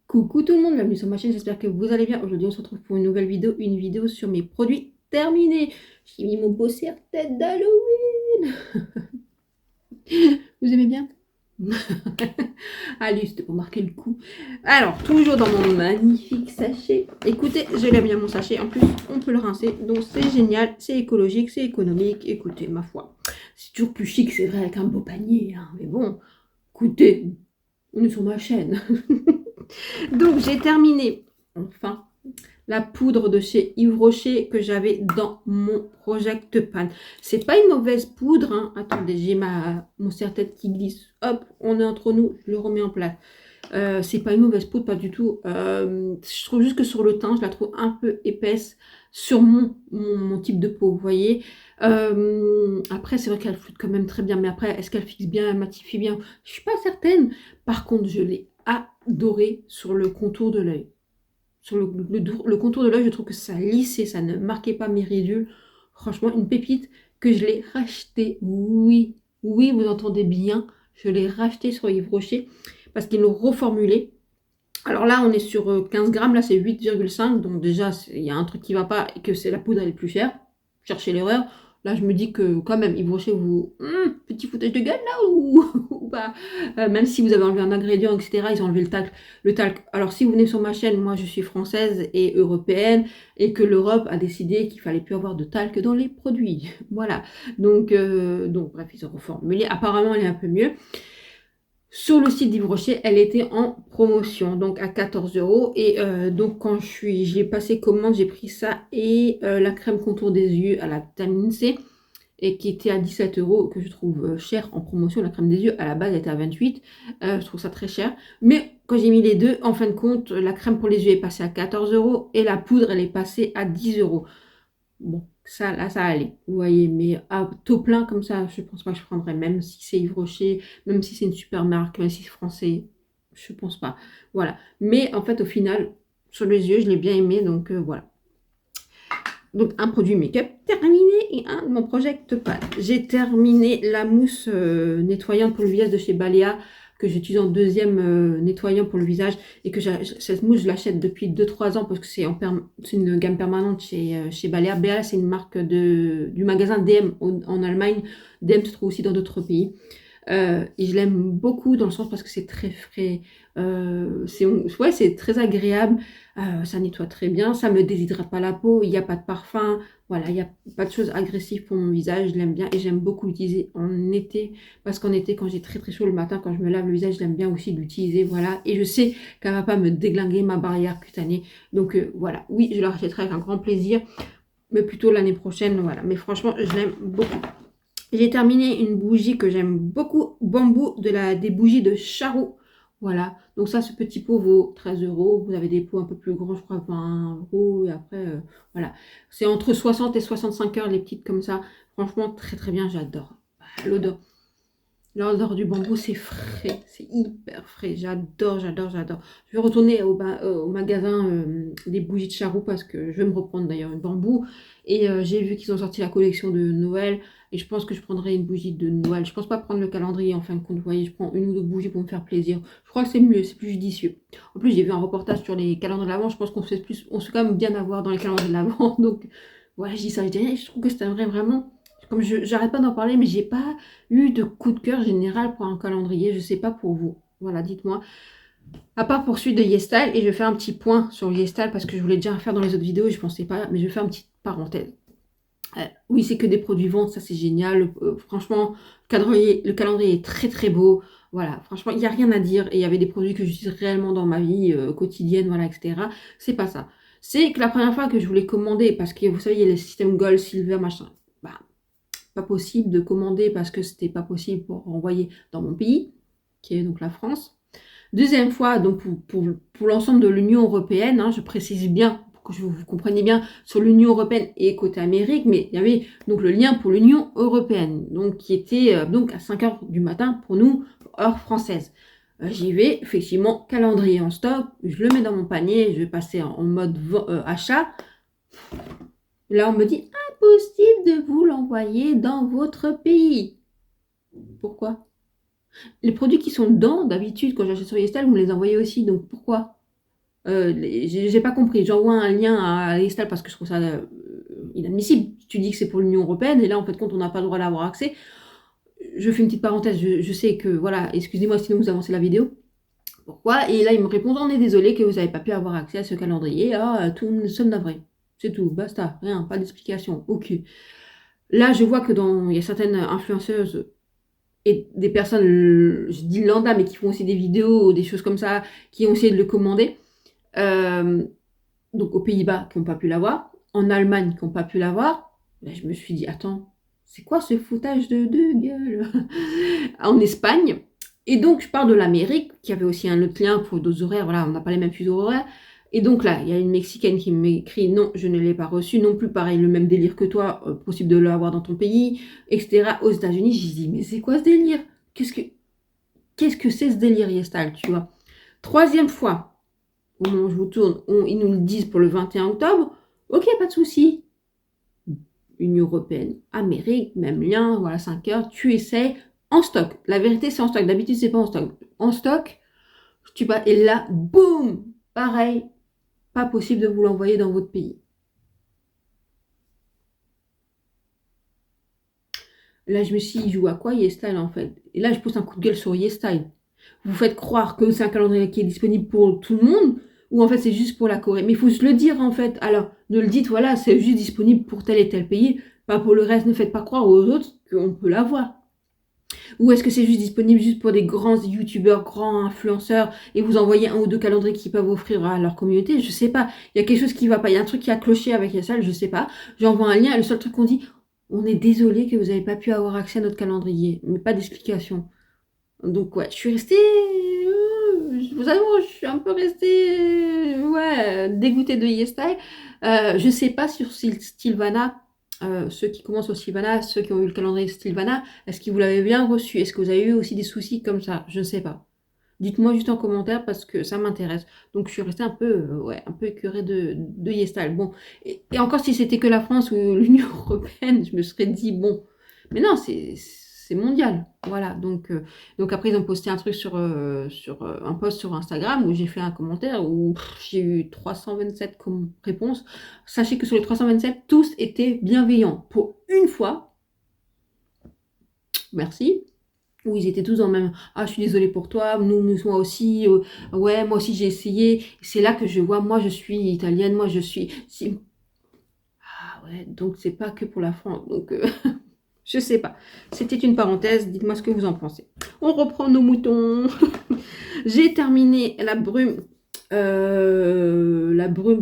Coucou tout le monde, bienvenue sur ma chaîne, j'espère que vous allez bien. Aujourd'hui on se retrouve pour une nouvelle vidéo, sur mes produits terminés. J'ai mis mon beau serre-tête d'Halloween. Vous aimez bien? Allez, c'était pour marquer le coup. Alors, toujours dans mon magnifique sachet. Écoutez, je l'aime bien mon sachet, en plus on peut le rincer, donc c'est génial, c'est écologique, c'est économique. Écoutez, ma foi, c'est toujours plus chic, c'est vrai, avec un beau panier, hein. Mais bon, écoutez, on est sur ma chaîne. Donc j'ai terminé, enfin, la poudre de chez Yves Rocher que j'avais dans mon Project Pan. C'est pas une mauvaise poudre, hein. Attendez, j'ai mon serre-tête qui glisse. Hop, on est entre nous, je le remets en place. C'est pas une mauvaise poudre, pas du tout. Je trouve juste que sur le teint, je la trouve un peu épaisse sur mon type de peau, vous voyez. Après, c'est vrai qu'elle floute quand même très bien, mais après, est-ce qu'elle fixe bien, elle matifie bien? Je suis pas certaine. Par contre, je l'ai adoré sur le contour de l'œil. Sur le contour de l'œil, je trouve que ça lissait, ça ne marquait pas mes ridules. Franchement, une pépite que je l'ai racheté. Oui, oui, vous entendez bien. Je l'ai racheté sur Yves Rocher parce qu'ils l'ont reformulé. Alors là, on est sur 15 grammes, là c'est 8,5. Donc déjà, il y a un truc qui ne va pas et que c'est la poudre, elle est plus chère. Cherchez l'erreur. Là, je me dis que quand même, Yves Rocher, vous... petit foutage de gueule là ou pas. Même si vous avez enlevé un ingrédient, etc., ils ont enlevé le talc. Le talc. Alors si vous venez sur ma chaîne, moi je suis française et européenne et que l'Europe a décidé qu'il fallait plus avoir de talc dans les produits. Voilà. Donc bref, ils ont reformulé. Apparemment, elle est un peu mieux. Sur le site d'Yves Rocher, elle était en promotion, donc à 14 €. Et donc quand j'ai passé commande, j'ai pris ça et la crème contour des yeux à la vitamine C, et qui était à 17 €, que je trouve cher en promotion. La crème des yeux, à la base, elle était à 28. Je trouve ça très cher. Mais quand j'ai mis les deux, en fin de compte, la crème pour les yeux est passée à 14 € et la poudre, elle est passée à 10 €. Bon, ça, là, ça allait, vous voyez, mais à taux plein comme ça, je pense pas que je prendrais, même si c'est Yves Rocher, même si c'est une super marque, même si c'est français, je pense pas. Voilà. Mais en fait, au final, sur les yeux, je l'ai bien aimé, donc voilà. Donc, un produit make-up terminé et un de mon Project Pan. J'ai terminé la mousse nettoyante pour le visage de chez Balea, que j'utilise en deuxième nettoyant pour le visage, et que cette mousse, je l'achète depuis 2-3 ans parce que c'est une gamme permanente chez Balea. Balea, c'est une marque du magasin DM en Allemagne. DM se trouve aussi dans d'autres pays. Et je l'aime beaucoup dans le sens parce que c'est très frais, c'est très agréable, ça nettoie très bien, ça me déshydrate pas la peau, il n'y a pas de parfum, voilà, il n'y a pas de choses agressives pour mon visage, je l'aime bien et j'aime beaucoup l'utiliser en été, parce qu'en été quand j'ai très très chaud le matin, quand je me lave le visage, j'aime bien aussi l'utiliser, voilà, et je sais qu'elle va pas me déglinguer ma barrière cutanée, donc voilà, oui, je la rachèterai avec un grand plaisir, mais plutôt l'année prochaine, voilà, mais franchement, je l'aime beaucoup. J'ai terminé une bougie que j'aime beaucoup, bambou, des bougies de Charroux. Voilà, donc ça, ce petit pot vaut 13 €. Vous avez des pots un peu plus grands, je crois, 20 €. Et après, voilà. C'est entre 60 et 65 heures, les petites comme ça. Franchement, très très bien, j'adore. L'odeur. L'odeur du bambou, c'est frais, c'est hyper frais. J'adore, j'adore, j'adore. Je vais retourner au magasin des bougies de Charroux parce que je vais me reprendre d'ailleurs une bambou. Et j'ai vu qu'ils ont sorti la collection de Noël. Et je pense que je prendrai une bougie de Noël. Je pense pas prendre le calendrier en fin de compte. Vous voyez, je prends une ou deux bougies pour me faire plaisir. Je crois que c'est mieux, c'est plus judicieux. En plus, j'ai vu un reportage sur les calendriers de l'Avent. Je pense qu'on se fait quand même bien avoir dans les calendriers de l'Avent. Donc, voilà, je dis ça, je dis rien. Je trouve que c'est un vrai, vraiment. Comme j'arrête pas d'en parler, mais j'ai pas eu de coup de cœur général pour un calendrier. Je sais pas pour vous. Voilà, dites-moi. À part pour celui de YesStyle, et je vais faire un petit point sur YesStyle parce que je voulais déjà faire dans les autres vidéos et je pensais pas, mais je vais faire une petite parenthèse. Oui, c'est que des produits ventes, ça c'est génial. Franchement, le calendrier est très très beau. Voilà, franchement, il n'y a rien à dire. Et il y avait des produits que j'utilise réellement dans ma vie quotidienne, voilà, etc. C'est pas ça. C'est que la première fois que je voulais commander, parce que vous savez, il y a les systèmes Gold, Silver, machin. Bah, pas possible de commander parce que c'était pas possible pour envoyer dans mon pays, qui est donc la France. Deuxième fois, donc pour l'ensemble de l'Union européenne, hein, je précise bien pour que vous compreniez bien sur l'Union européenne et côté Amérique, mais il y avait donc le lien pour l'Union européenne, donc qui était donc à 5 h du matin pour nous, heure française. J'y vais, effectivement, calendrier en stock, je le mets dans mon panier, je vais passer en mode achat. Là, on me dit, possible de vous l'envoyer dans votre pays. Pourquoi? Les produits qui sont dedans, d'habitude, quand j'achète sur Yestal, vous me les envoyez aussi, donc pourquoi? J'ai pas compris. J'envoie un lien à Yestal parce que je trouve ça inadmissible. Tu dis que c'est pour l'Union Européenne, et là, en fait, quand on n'a pas le droit d'avoir accès, je fais une petite parenthèse, je sais que, voilà, excusez-moi sinon vous avancez la vidéo. Pourquoi? Et là, ils me répondent, on est désolé que vous n'avez pas pu avoir accès à ce calendrier. Ah, tout, nous sommes navrés. C'est tout, basta, rien, pas d'explication. Ok. Là, je vois que il y a certaines influenceuses et des personnes, je dis lambda, mais qui font aussi des vidéos, des choses comme ça, qui ont essayé de le commander. Donc aux Pays-Bas, qui n'ont pas pu l'avoir. En Allemagne, qui n'ont pas pu l'avoir. Là, je me suis dit, attends, c'est quoi ce foutage de gueule? En Espagne. Et donc, je parle de l'Amérique, qui avait aussi un autre lien pour d'autres horaires. Voilà, on n'a pas les mêmes fuseaux horaires. Et donc là, il y a une Mexicaine qui m'écrit « Non, je ne l'ai pas reçu. Non plus, pareil, le même délire que toi, possible de l'avoir dans ton pays, etc. » Aux États-Unis, j'ai dit « Mais c'est quoi ce délire? Qu'est-ce que c'est ce délire, Yestal, tu vois ?» Troisième fois, au moment où je vous tourne, ils nous le disent pour le 21 octobre. Ok, pas de souci. Union Européenne, Amérique, même lien, voilà, 5 heures, tu essaies en stock. La vérité, c'est en stock. D'habitude, c'est pas en stock. En stock, tu vas, et là, boum, pareil, pas possible de vous l'envoyer dans votre pays. Là, je me suis dit, il joue à quoi Yestal, en fait? Et là, je pose un coup de gueule sur Yestal. Vous faites croire que c'est un calendrier qui est disponible pour tout le monde, ou en fait, c'est juste pour la Corée. Mais il faut se le dire, en fait. Alors, ne le dites, voilà, c'est juste disponible pour tel et tel pays, pas pour le reste. Ne faites pas croire aux autres qu'on peut l'avoir. Ou est-ce que c'est juste disponible juste pour des grands youtubeurs, grands influenceurs, et vous envoyez un ou deux calendriers qui peuvent offrir à leur communauté? Je sais pas. Il y a quelque chose qui va pas. Il y a un truc qui a cloché avec Yestal, je sais pas. J'envoie un lien et le seul truc qu'on dit, on est désolé que vous n'avez pas pu avoir accès à notre calendrier. Mais pas d'explication. Donc ouais, je suis restée... je vous avoue, je suis un peu restée dégoûtée de Yestal. Je sais pas sur Sylvana... ceux qui commencent au Sylvana, ceux qui ont eu le calendrier Sylvana, est-ce que vous l'avez bien reçu? Est-ce que vous avez eu aussi des soucis comme ça? Je ne sais pas. Dites-moi juste en commentaire parce que ça m'intéresse. Donc je suis restée un peu écœurée de Yestal. Bon, et encore si c'était que la France ou l'Union Européenne, je me serais dit bon. Mais non, c'est mondial. Voilà. Donc après ils ont posté un truc sur un post sur Instagram où j'ai fait un commentaire où j'ai eu 327 réponses. Sachez que sur les 327, tous étaient bienveillants. Pour une fois, merci. Où ils étaient tous dans le même « Ah, je suis désolée pour toi, nous moi aussi, ouais, moi aussi j'ai essayé. » C'est là que je vois, moi je suis italienne, moi je suis... Ah ouais, donc c'est pas que pour la France. Donc, je sais pas. C'était une parenthèse, dites-moi ce que vous en pensez. On reprend nos moutons. J'ai terminé la brume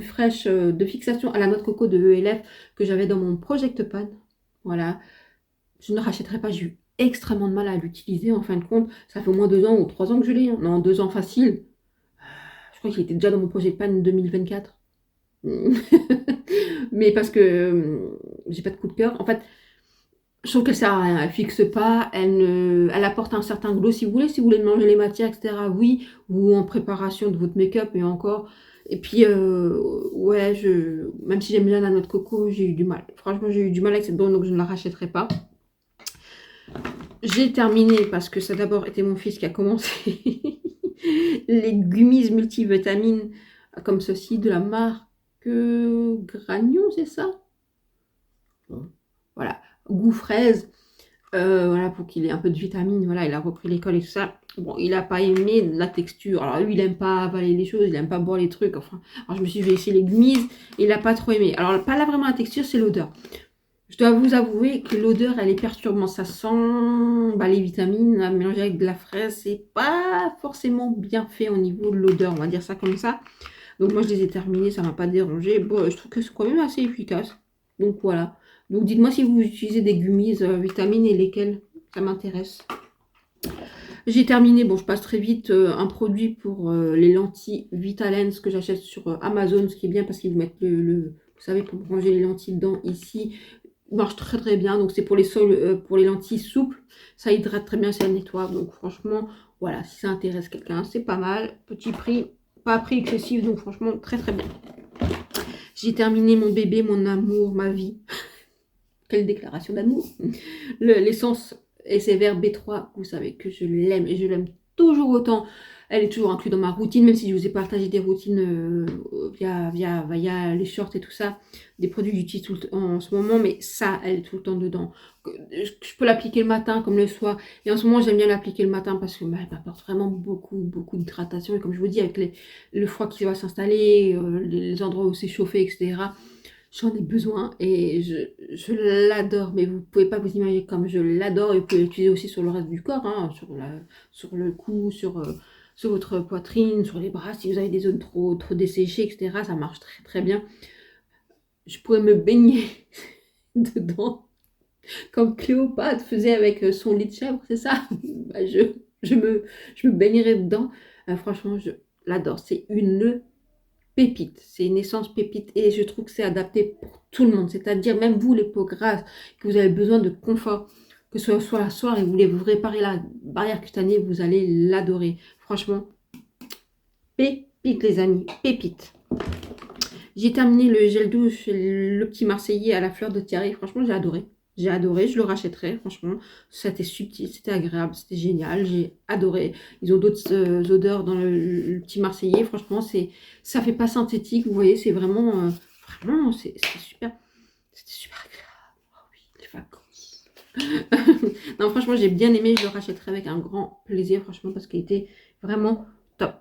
fraîche de fixation à la noix de coco de ELF que j'avais dans mon Project Pan. Voilà. Je ne rachèterai pas, j'ai eu extrêmement de mal à l'utiliser en fin de compte. Ça fait au moins 2 ans ou 3 ans que je l'ai. Hein. Non, 2 ans facile. Je crois qu'il était déjà dans mon Project Pan 2024. Mais parce que j'ai pas de coup de cœur. En fait, je trouve que ça elle fixe pas, elle apporte un certain glow si vous voulez manger les matières, etc. Oui, ou en préparation de votre make-up et encore. Et puis, ouais, même si j'aime bien la noix de coco, j'ai eu du mal. Franchement, j'ai eu du mal avec cette blonde, donc je ne la rachèterai pas. J'ai terminé parce que ça d'abord était mon fils qui a commencé les gummies multivitamines comme ceci de la marque Gragnon, c'est ça? Bon, voilà, goût fraise. Voilà, pour qu'il ait un peu de vitamine. Voilà, il a repris l'école et tout ça. Bon, il n'a pas aimé la texture. Alors lui, il n'aime pas avaler les choses, il n'aime pas boire les trucs. Enfin, alors je me suis dit, je vais essayer les gummies. Il n'a pas trop aimé. Alors, pas là vraiment la texture, c'est l'odeur. Je dois vous avouer que l'odeur, elle est perturbante. Ça sent les vitamines mélangées avec de la fraise. C'est pas forcément bien fait au niveau de l'odeur. On va dire ça comme ça. Donc moi, je les ai terminés. Ça m'a pas dérangé. Bon, je trouve que c'est quand même assez efficace. Donc voilà. Donc dites-moi si vous utilisez des gummies vitamines et lesquelles. Ça m'intéresse. J'ai terminé. Bon, je passe très vite. Un produit pour les lentilles Vitalens que j'achète sur Amazon. Ce qui est bien parce qu'ils vous mettent vous savez, pour ranger les lentilles dedans ici. Marche très très bien, donc c'est pour les lentilles souples, ça hydrate très bien, ça nettoie, donc franchement voilà, si ça intéresse quelqu'un, c'est pas mal, petit prix, pas prix excessif, donc franchement très très bien. J'ai terminé mon bébé, mon amour, ma vie, quelle déclaration d'amour. L'essence SFR B3, vous savez que je l'aime et je l'aime toujours autant. Elle est toujours inclue dans ma routine, même si je vous ai partagé des routines via les shorts et tout ça, des produits que j'utilise en ce moment, mais ça, elle est tout le temps dedans. Je peux l'appliquer le matin comme le soir, et en ce moment, j'aime bien l'appliquer le matin parce que elle m'apporte vraiment beaucoup d'hydratation, et comme je vous dis, avec le froid qui va s'installer, les endroits où c'est chauffé, etc., j'en ai besoin et je l'adore, mais vous pouvez pas vous imaginer comme je l'adore, et vous pouvez l'utiliser aussi sur le reste du corps, hein, sur le cou, sur votre poitrine, sur les bras, si vous avez des zones trop desséchées, etc. Ça marche très bien. Je pourrais me baigner dedans, comme Cléopâtre faisait avec son lit de chèvre, c'est ça. Bah, je me baignerais dedans. Franchement, je l'adore. C'est une pépite, c'est une essence pépite et je trouve que c'est adapté pour tout le monde, c'est-à-dire même vous les peaux grasses, que vous avez besoin de confort, que ce soit le soir et vous voulez vous réparer la barrière cutanée, vous allez l'adorer. Franchement, pépite les amis, pépite. J'ai terminé le gel douche, le petit Marseillais à la fleur de tiare. Franchement, j'ai adoré. J'ai adoré, je le rachèterai, franchement. C'était subtil, c'était agréable, c'était génial. J'ai adoré. Ils ont d'autres odeurs dans le petit Marseillais. Franchement, ça fait pas synthétique, vous voyez, c'est vraiment, c'est super. C'était super agréable. Oh oui, les vacances. Non, franchement, j'ai bien aimé. Je le rachèterai avec un grand plaisir, franchement, parce qu'il était vraiment top.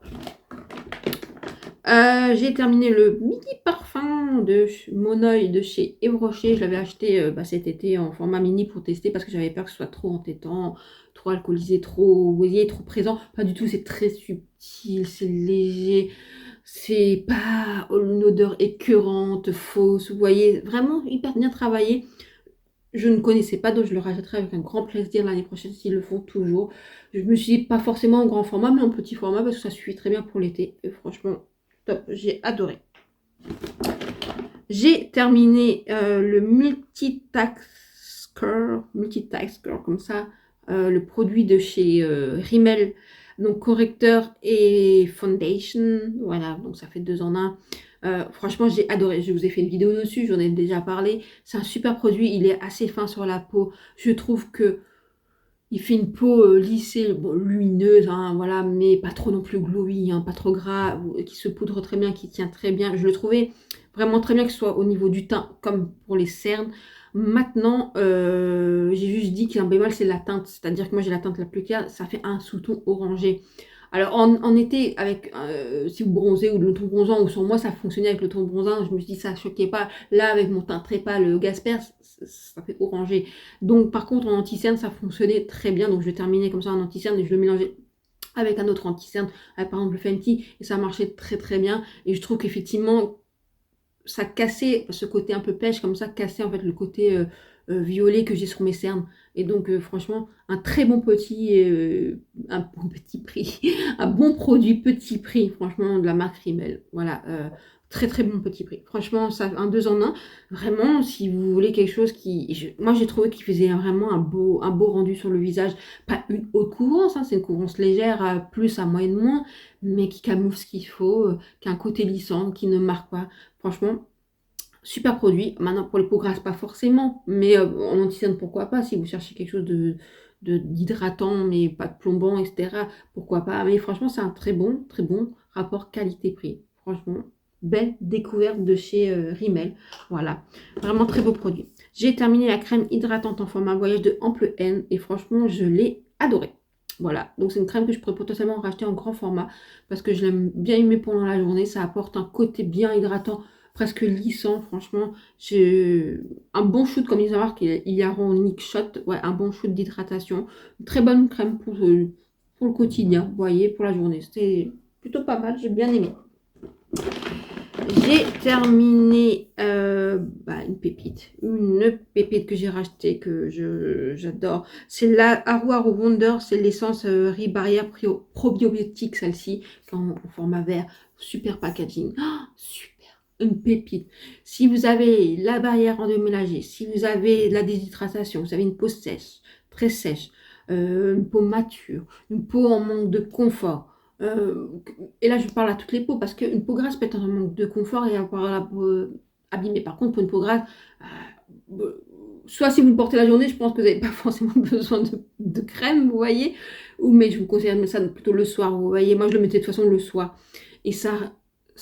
J'ai terminé le mini parfum de Mon Oeil de chez Yves Rocher. Je l'avais acheté cet été en format mini pour tester parce que j'avais peur que ce soit trop entêtant, trop alcoolisé, trop, vous voyez, trop présent. Pas du tout, c'est très subtil, c'est léger. C'est pas une odeur écœurante, fausse. Vous voyez, vraiment hyper bien travaillé. Je ne connaissais pas, donc je le rachèterai avec un grand plaisir l'année prochaine s'ils le font toujours. Je me suis dit pas forcément en grand format, mais en petit format parce que ça suffit très bien pour l'été. Et franchement, top, j'ai adoré. J'ai terminé le multitasker comme ça, le produit de chez Rimmel, donc correcteur et foundation, voilà, donc ça fait 2 en 1. Franchement, j'ai adoré, je vous ai fait une vidéo dessus, j'en ai déjà parlé, c'est un super produit, il est assez fin sur la peau, je trouve que il fait une peau lissée, bon, lumineuse, hein, voilà, mais pas trop non plus glowy, hein, pas trop gras, qui se poudre très bien, qui tient très bien. Je le trouvais vraiment très bien, que ce soit au niveau du teint comme pour les cernes. Maintenant, j'ai juste dit qu'un bémol, c'est la teinte. C'est-à-dire que moi, j'ai la teinte la plus claire, ça fait un sous-ton orangé. Alors, en été, si vous bronzez ou de le ton bronzant, ou sur moi, ça fonctionnait avec le ton bronzant, je me suis dit, ça choquait pas. Là, avec mon teint très pâle, le Gasper, ça fait orangé. Donc, par contre, en anti-cerne, ça fonctionnait très bien. Donc, je vais terminer comme ça en anti-cerne et je le mélangeais avec un autre anti-cerne, par exemple le Fenty, et ça marchait très bien. Et je trouve qu'effectivement, ça cassait ce côté un peu pêche, comme ça, cassait en fait le côté violet que j'ai sur mes cernes. Et donc, franchement, un très bon un bon petit prix, un bon produit petit prix, franchement, de la marque Rimmel. Voilà, très bon petit prix. Franchement, ça, un 2 en 1. Vraiment, si vous voulez quelque chose moi, j'ai trouvé qu'il faisait vraiment un beau rendu sur le visage. Pas une haute couvrance, hein, c'est une couvrance légère, à plus, à moyenne, moins, mais qui camoufle ce qu'il faut, qui a un côté lissant, qui ne marque pas. Franchement, super produit. Maintenant, pour les peaux grasses, pas forcément, mais en anti-cerne, pourquoi pas. Si vous cherchez quelque chose d'hydratant, mais pas de plombant, etc., pourquoi pas. Mais franchement, c'est un très bon rapport qualité-prix. Franchement, belle découverte de chez Rimmel. Voilà, vraiment très beau produit. J'ai terminé la crème hydratante en format voyage de Ample N et franchement, je l'ai adorée. Voilà, donc c'est une crème que je pourrais potentiellement racheter en grand format parce que je l'aime bien aimer pendant la journée. Ça apporte un côté bien hydratant, presque lissant. Franchement, j'ai un bon shoot, comme ils marque, Hyaluronic Shot. Ouais, un bon shoot d'hydratation. Une très bonne crème pour le quotidien, vous voyez, pour la journée. C'était plutôt pas mal, j'ai bien aimé. J'ai terminé une pépite que j'ai rachetée, que j'adore. C'est la Arrow Wonder, c'est l'essence riz barrière probiotique, celle-ci, en format vert. Super packaging, super, une pépite. Si vous avez la barrière endoménagée, si vous avez la déshydratation, vous avez une peau sèche, très sèche, une peau mature, une peau en manque de confort, et là je parle à toutes les peaux parce qu'une peau grasse peut être un manque de confort et avoir la peau abîmée. Par contre, pour une peau grasse, soit si vous le portez la journée, je pense que vous n'avez pas forcément besoin de crème, vous voyez. Mais je vous conseille de mettre ça plutôt le soir, vous voyez. Moi, je le mettais de toute façon le soir. Et ça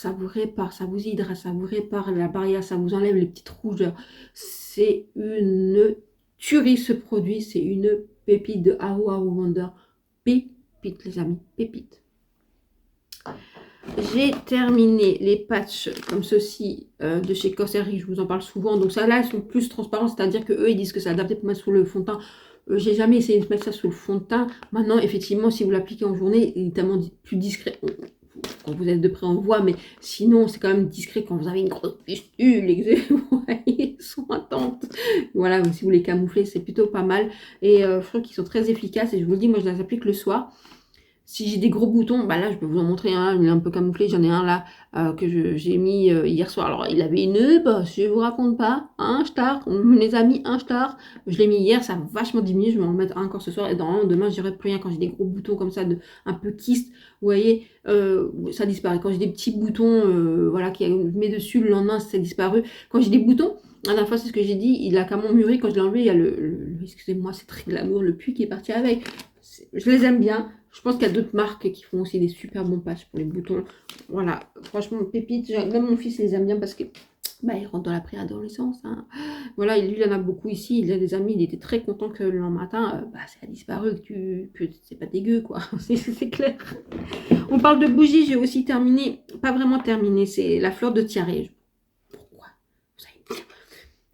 vous répare, ça vous hydrate, ça vous répare la barrière, ça vous enlève les petites rougeurs. C'est une tuerie ce produit, c'est une pépite de Aru Aru Wonder. Pépite les amis, pépite. J'ai terminé les patchs comme ceci de chez Cossery, je vous en parle souvent. Donc ça là, elles sont plus transparentes, c'est-à-dire que eux ils disent que c'est adapté pour mettre sous le fond de teint. J'ai jamais essayé de mettre ça sous le fond de teint. Maintenant, effectivement, si vous l'appliquez en journée, il est tellement plus discret. Quand vous êtes de près, on voit, mais sinon, c'est quand même discret quand vous avez une grosse pustule et que vous voyez, ils sont attentes. Voilà, donc si vous les camouflez, c'est plutôt pas mal. Et je trouve qu'ils sont très efficaces. Et je vous le dis, moi, je les applique le soir. Si j'ai des gros boutons, bah là je peux vous en montrer un, il est un peu camouflé, j'en ai un là que j'ai mis hier soir. Alors il avait une, bah, je vous raconte pas, un star, on me les a mis un star, je l'ai mis hier, ça a vachement diminué, je vais en mettre un encore ce soir et demain j'irai plus rien quand j'ai des gros boutons comme ça, un peu kyste, vous voyez, ça disparaît. Quand j'ai des petits boutons, voilà, qui met dessus, le lendemain c'est disparu. Quand j'ai des boutons, la dernière fois c'est ce que j'ai dit, il a carrément mûri, quand je l'ai enlevé, il y a excusez-moi c'est très glamour, le puits qui est parti avec. Je les aime bien. Je pense qu'il y a d'autres marques qui font aussi des super bons patchs pour les boutons. Voilà, franchement, pépite. Même mon fils les aime bien parce que bah, il rentre dans la préadolescence. Hein. Voilà, lui, il en a beaucoup ici. Il a des amis, il était très content que le matin, bah, ça a disparu, que c'est pas dégueu, quoi. C'est clair. On parle de bougies, j'ai aussi terminé, pas vraiment terminé, c'est la fleur de tiare. Pourquoi? Vous allez me dire,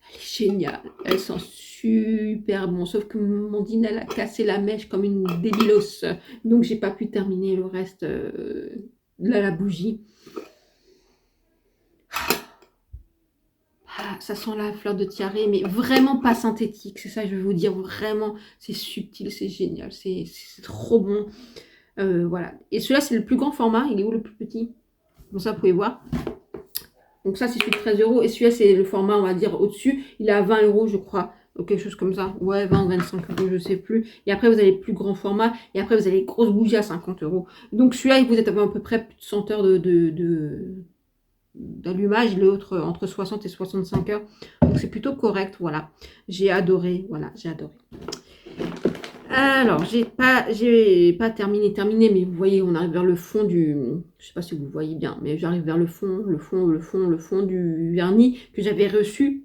elle est géniale. Elle sent super bon, sauf que Mandine elle a cassé la mèche comme une débilos, donc j'ai pas pu terminer le reste de la bougie. Ça sent la fleur de tiare, mais vraiment pas synthétique, c'est ça que je veux vous dire, vraiment c'est subtil, c'est génial, c'est trop bon. Voilà, et celui-là c'est le plus grand format, il est où le plus petit? Bon, ça vous pouvez voir. Donc ça c'est celui de 13 €, et celui-là c'est le format on va dire au-dessus, il est à 20 € je crois. Quelque chose comme ça, ouais, 20 ou 25 €, je sais plus. Et après, vous avez le plus grand format, et après, vous avez les grosses bougies à 50 €. Donc, celui-là, vous êtes à peu près plus de 100 heures d'allumage, l'autre entre 60 et 65 heures. Donc, c'est plutôt correct, voilà. J'ai adoré, voilà, j'ai adoré. Alors, j'ai pas terminé, mais vous voyez, on arrive vers le fond du... Je sais pas si vous voyez bien, mais j'arrive vers le fond du vernis que j'avais reçu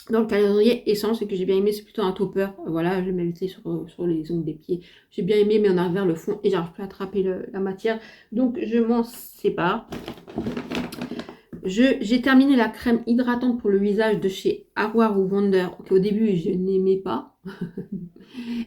dans le calendrier essence et que j'ai bien aimé. C'est plutôt un topper, voilà, je le mettais sur les ongles des pieds, j'ai bien aimé, mais on arrive vers le fond et j'arrive plus à attraper la matière, donc je m'en sépare. J'ai terminé la crème hydratante pour le visage de chez Aru Aru Wonder, qu'au début je n'aimais pas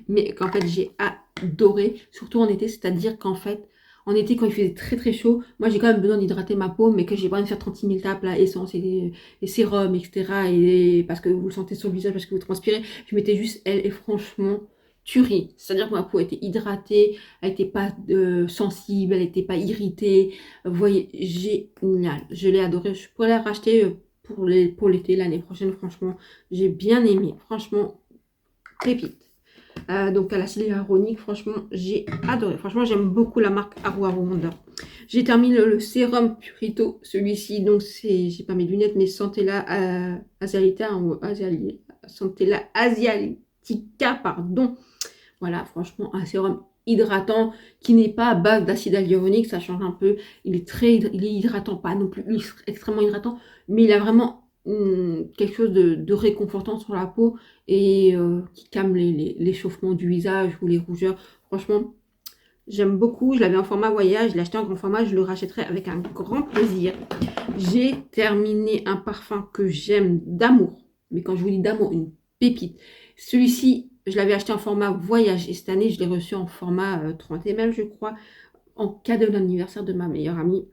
mais qu'en fait j'ai adoré, surtout en été, c'est-à-dire qu'en fait en été, quand il faisait très très chaud, moi j'ai quand même besoin d'hydrater ma peau, mais que j'ai pas envie de faire 36 000 tapes, là, essence et sérum, etc. Et parce que vous le sentez sur le visage, parce que vous transpirez, je mettais juste elle, et franchement, tuerie. C'est-à-dire que ma peau était hydratée, elle n'était pas sensible, elle n'était pas irritée. Vous voyez, génial. Je l'ai adoré. Je pourrais la racheter pour l'été, l'année prochaine, franchement. J'ai bien aimé. Franchement, pépite. Donc à l'acide hyaluronique, franchement j'ai adoré, franchement j'aime beaucoup la marque Aru Aru Wonder. J'ai terminé le sérum Purito, celui-ci, donc c'est, j'ai pas mes lunettes, mais Centella Asialita ou Centella Asiatica, pardon. Voilà, franchement un sérum hydratant qui n'est pas à base d'acide hyaluronique, ça change un peu. Il est hydratant, pas non plus extrêmement hydratant, mais il a vraiment quelque chose de réconfortant sur la peau et qui calme l'échauffement du visage ou les rougeurs. Franchement, j'aime beaucoup. Je l'avais en format voyage, je l'ai acheté en grand format, je le rachèterai avec un grand plaisir. J'ai terminé un parfum que j'aime d'amour, mais quand je vous dis d'amour, une pépite. Celui-ci, je l'avais acheté en format voyage et cette année, je l'ai reçu en format 30 ml, je crois, en cadeau d'anniversaire de ma meilleure amie.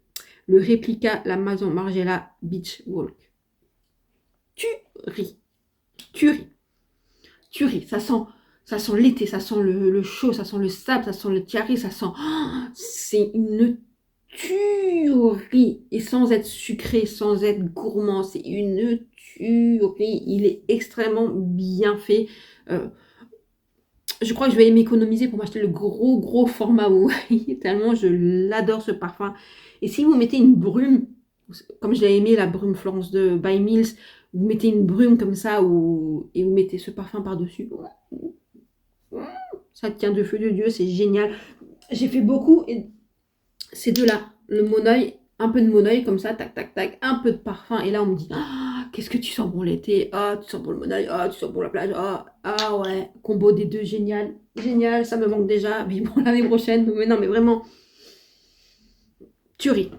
Le réplica, la Maison Margiela Beach Walk. Tuerie, ça sent l'été, ça sent le chaud, ça sent le sable, ça sent le tiare, ça sent, c'est une tuerie, et sans être sucré, sans être gourmand, c'est une tuerie, il est extrêmement bien fait. Je crois que je vais m'économiser pour m'acheter le gros format, vous voyez, tellement je l'adore ce parfum. Et si vous mettez une brume, comme je l'ai aimé, la brume Florence de By Mills, vous mettez une brume comme ça et vous mettez ce parfum par-dessus. Ça tient de feu de Dieu, c'est génial. J'ai fait beaucoup et ces deux-là, le Moneuil, un peu de Moneuil comme ça, tac, tac, tac, un peu de parfum. Et là, on me dit, ah, qu'est-ce que tu sens pour l'été? Ah, tu sens pour le Moneuil, ah, tu sens pour la plage, ah ouais, combo des deux, génial, génial, ça me manque déjà, vivement l'année prochaine. Mais non, mais vraiment, tuerie.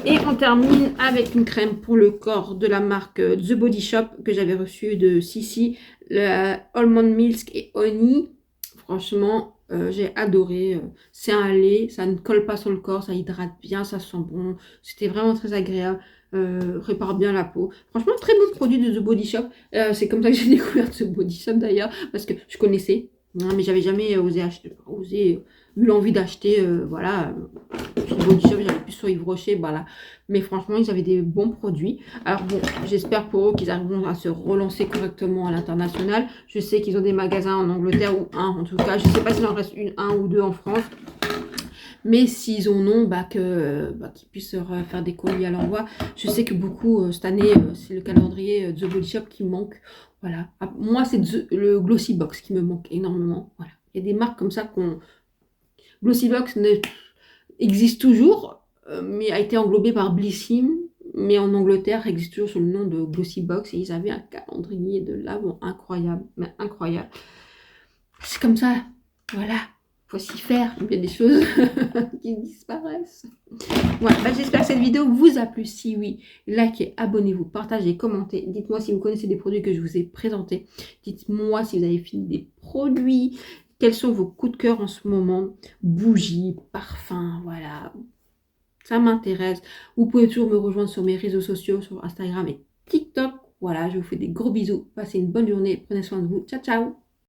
Et on termine avec une crème pour le corps de la marque The Body Shop que j'avais reçue de Sissi, le Almond Milk et Honey. Franchement, j'ai adoré. C'est un lait, ça ne colle pas sur le corps, ça hydrate bien, ça sent bon. C'était vraiment très agréable. Répare bien la peau. Franchement, très bon produit de The Body Shop. C'est comme ça que j'ai découvert The Body Shop d'ailleurs, parce que je connaissais, hein, mais j'avais jamais osé acheter, eu l'envie d'acheter, voilà. The Body Shop, j'avais plus sur Yves Rocher, voilà. Mais franchement, ils avaient des bons produits. Alors bon, j'espère pour eux qu'ils arriveront à se relancer correctement à l'international. Je sais qu'ils ont des magasins en Angleterre, ou un en tout cas. Je ne sais pas s'il en reste un ou deux en France. Mais s'ils en ont, qu'ils puissent faire des colis à l'envoi. Je sais que beaucoup, cette année, c'est le calendrier The Body Shop qui manque. Voilà. Moi, c'est le Glossy Box qui me manque énormément. Voilà. Il y a des marques comme ça qu'on... Glossy Box existe toujours, mais a été englobé par Blissim. Mais en Angleterre, existe toujours sous le nom de Glossy Box. Et ils avaient un calendrier de l'avant incroyable. Mais incroyable. C'est comme ça. Voilà. Faut s'y faire. Il y a des choses qui disparaissent. Voilà. J'espère que cette vidéo vous a plu. Si oui, likez, abonnez-vous, partagez, commentez. Dites-moi si vous connaissez des produits que je vous ai présentés. Dites-moi si vous avez fini des produits. Quels sont vos coups de cœur en ce moment? Bougies, parfums, voilà. Ça m'intéresse. Vous pouvez toujours me rejoindre sur mes réseaux sociaux, sur Instagram et TikTok. Voilà, je vous fais des gros bisous. Passez une bonne journée. Prenez soin de vous. Ciao, ciao.